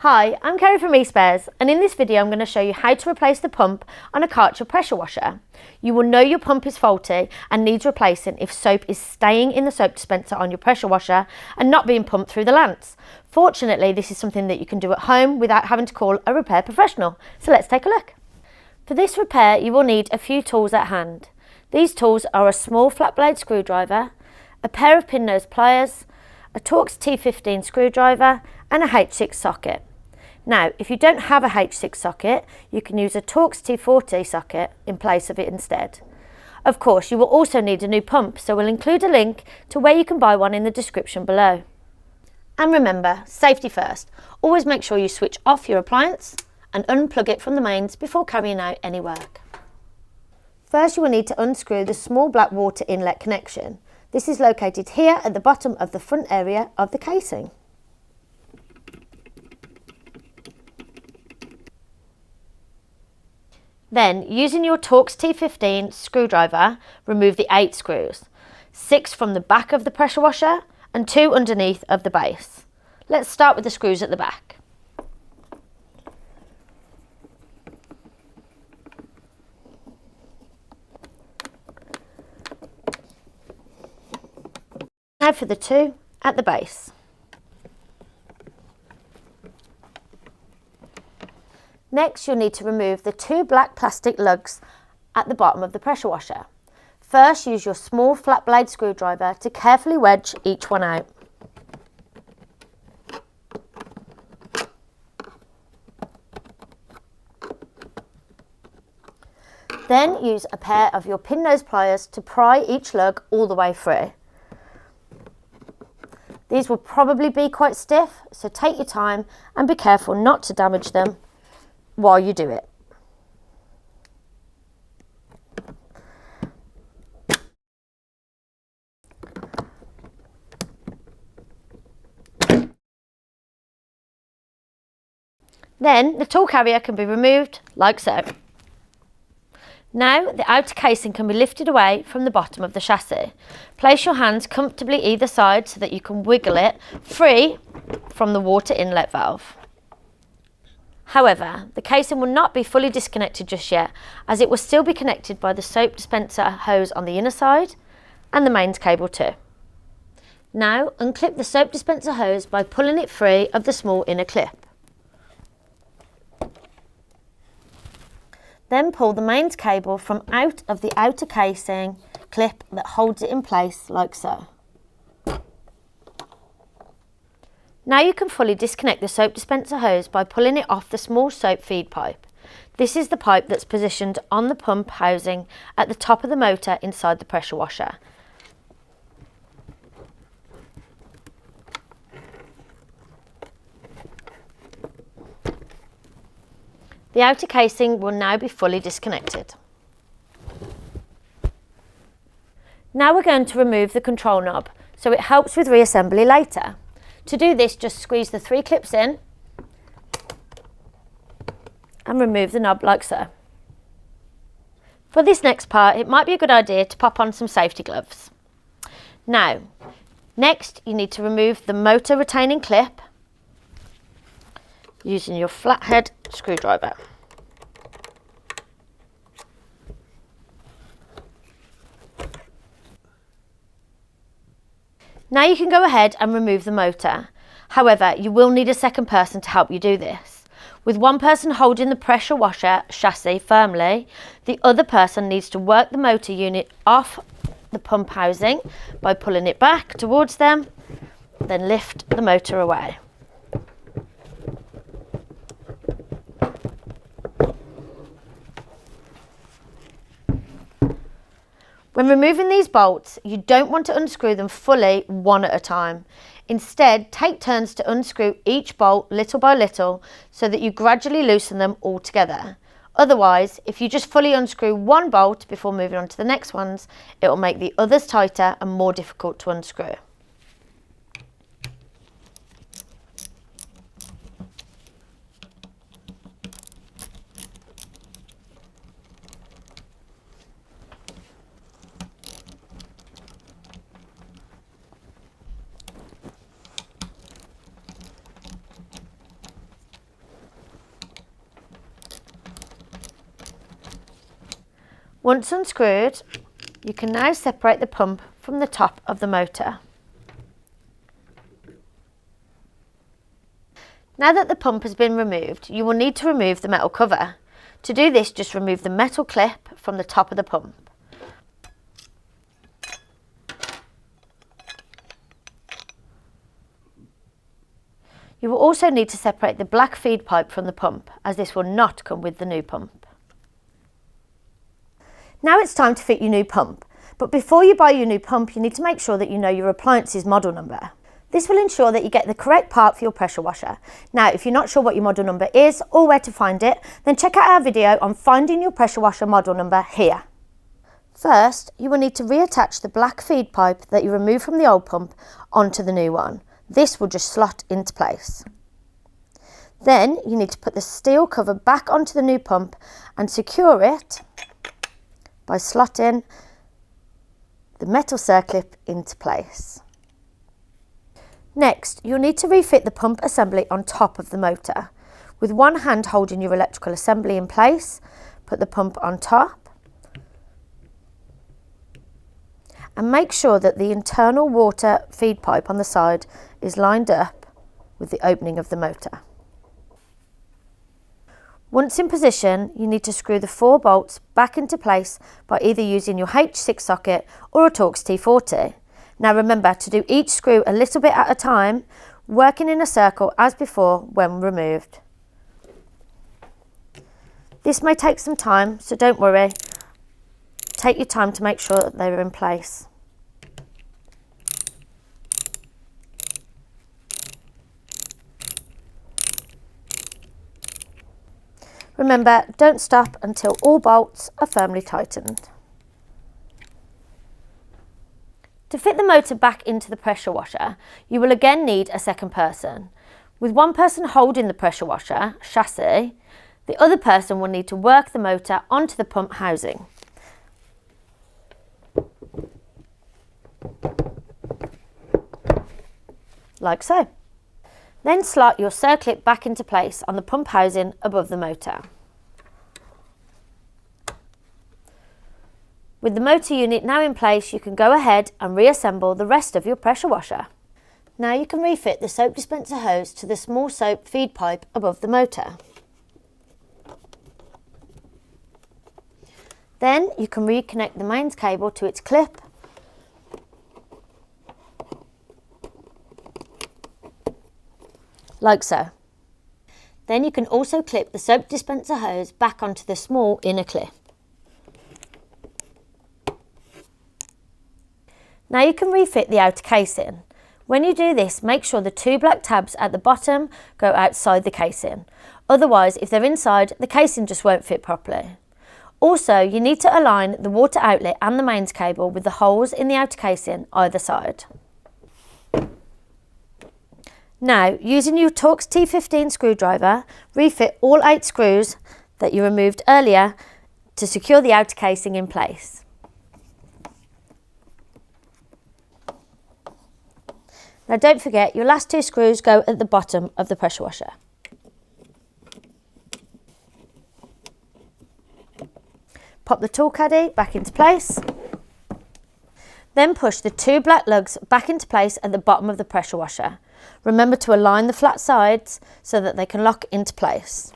Hi, I'm Kerry from eSpares, and in this video I'm going to show you how to replace the pump on a Karcher pressure washer. You will know your pump is faulty and needs replacing if soap is staying in the soap dispenser on your pressure washer and not being pumped through the lance. Fortunately, this is something that you can do at home without having to call a repair professional. So let's take a look. For this repair, you will need a few tools at hand. These tools are a small flat blade screwdriver, a pair of pin nose pliers, a Torx T15 screwdriver and a H6 socket. Now, if you don't have a H6 socket, you can use a Torx T40 socket in place of it instead. Of course, you will also need a new pump, so we'll include a link to where you can buy one in the description below. And remember, safety first. Always make sure you switch off your appliance and unplug it from the mains before carrying out any work. First, you will need to unscrew the small black water inlet connection. This is located here at the bottom of the front area of the casing. Then, using your Torx T15 screwdriver, remove the 8 screws, 6 from the back of the pressure washer and 2 underneath of the base. Let's start with the screws at the back. Now for the 2 at the base. Next, you'll need to remove the 2 black plastic lugs at the bottom of the pressure washer. First, use your small flat blade screwdriver to carefully wedge each one out. Then use a pair of your pin nose pliers to pry each lug all the way through. These will probably be quite stiff, so take your time and be careful not to damage them while you do it. Then the tool carrier can be removed like so. Now the outer casing can be lifted away from the bottom of the chassis. Place your hands comfortably either side so that you can wiggle it free from the water inlet valve. However, the casing will not be fully disconnected just yet, as it will still be connected by the soap dispenser hose on the inner side and the mains cable too. Now unclip the soap dispenser hose by pulling it free of the small inner clip. Then pull the mains cable from out of the outer casing clip that holds it in place like so. Now you can fully disconnect the soap dispenser hose by pulling it off the small soap feed pipe. This is the pipe that's positioned on the pump housing at the top of the motor inside the pressure washer. The outer casing will now be fully disconnected. Now we're going to remove the control knob, so it helps with reassembly later. To do this, just squeeze the 3 clips in and remove the knob like so. For this next part, it might be a good idea to pop on some safety gloves. Now, next you need to remove the motor retaining clip using your flathead screwdriver. Now you can go ahead and remove the motor. However, you will need a second person to help you do this. With one person holding the pressure washer chassis firmly, the other person needs to work the motor unit off the pump housing by pulling it back towards them, then lift the motor away. When removing these bolts, you don't want to unscrew them fully one at a time. Instead, take turns to unscrew each bolt little by little so that you gradually loosen them all together. Otherwise, if you just fully unscrew one bolt before moving on to the next ones, it will make the others tighter and more difficult to unscrew. Once unscrewed, you can now separate the pump from the top of the motor. Now that the pump has been removed, you will need to remove the metal cover. To do this, just remove the metal clip from the top of the pump. You will also need to separate the black feed pipe from the pump, as this will not come with the new pump. Now it's time to fit your new pump, but before you buy your new pump, you need to make sure that you know your appliance's model number. This will ensure that you get the correct part for your pressure washer. Now, if you're not sure what your model number is or where to find it, then check out our video on finding your pressure washer model number here. First, you will need to reattach the black feed pipe that you removed from the old pump onto the new one. This will just slot into place. Then you need to put the steel cover back onto the new pump and secure it by slotting the metal circlip into place. Next, you'll need to refit the pump assembly on top of the motor. With one hand holding your electrical assembly in place, put the pump on top and make sure that the internal water feed pipe on the side is lined up with the opening of the motor. Once in position, you need to screw the 4 bolts back into place by either using your H6 socket or a Torx T40. Now remember to do each screw a little bit at a time, working in a circle as before when removed. This may take some time, so don't worry. Take your time to make sure that they're in place. Remember, don't stop until all bolts are firmly tightened. To fit the motor back into the pressure washer, you will again need a second person. With one person holding the pressure washer chassis, the other person will need to work the motor onto the pump housing. Like so. Then slot your circlip back into place on the pump housing above the motor. With the motor unit now in place, you can go ahead and reassemble the rest of your pressure washer. Now you can refit the soap dispenser hose to the small soap feed pipe above the motor. Then you can reconnect the mains cable to its clip like so. Then you can also clip the soap dispenser hose back onto the small inner clip. Now you can refit the outer casing. When you do this, make sure the 2 black tabs at the bottom go outside the casing. Otherwise, if they're inside, the casing just won't fit properly. Also, you need to align the water outlet and the mains cable with the holes in the outer casing either side. Now, using your Torx T15 screwdriver, refit all 8 screws that you removed earlier to secure the outer casing in place. Now don't forget, your last 2 screws go at the bottom of the pressure washer. Pop the tool caddy back into place. Then push the 2 black lugs back into place at the bottom of the pressure washer. Remember to align the flat sides so that they can lock into place.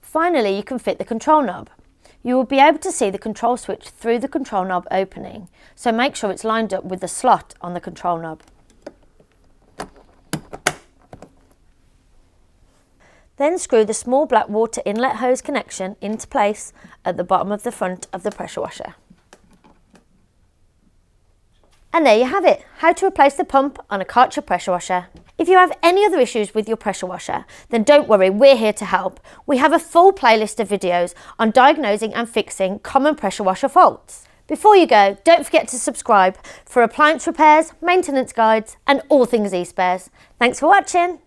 Finally, you can fit the control knob. You will be able to see the control switch through the control knob opening, so make sure it's lined up with the slot on the control knob. Then screw the small black water inlet hose connection into place at the bottom of the front of the pressure washer. And there you have it, how to replace the pump on a Karcher pressure washer. If you have any other issues with your pressure washer, then don't worry, we're here to help. We have a full playlist of videos on diagnosing and fixing common pressure washer faults. Before you go, don't forget to subscribe for appliance repairs, maintenance guides, and all things eSpares. Thanks for watching.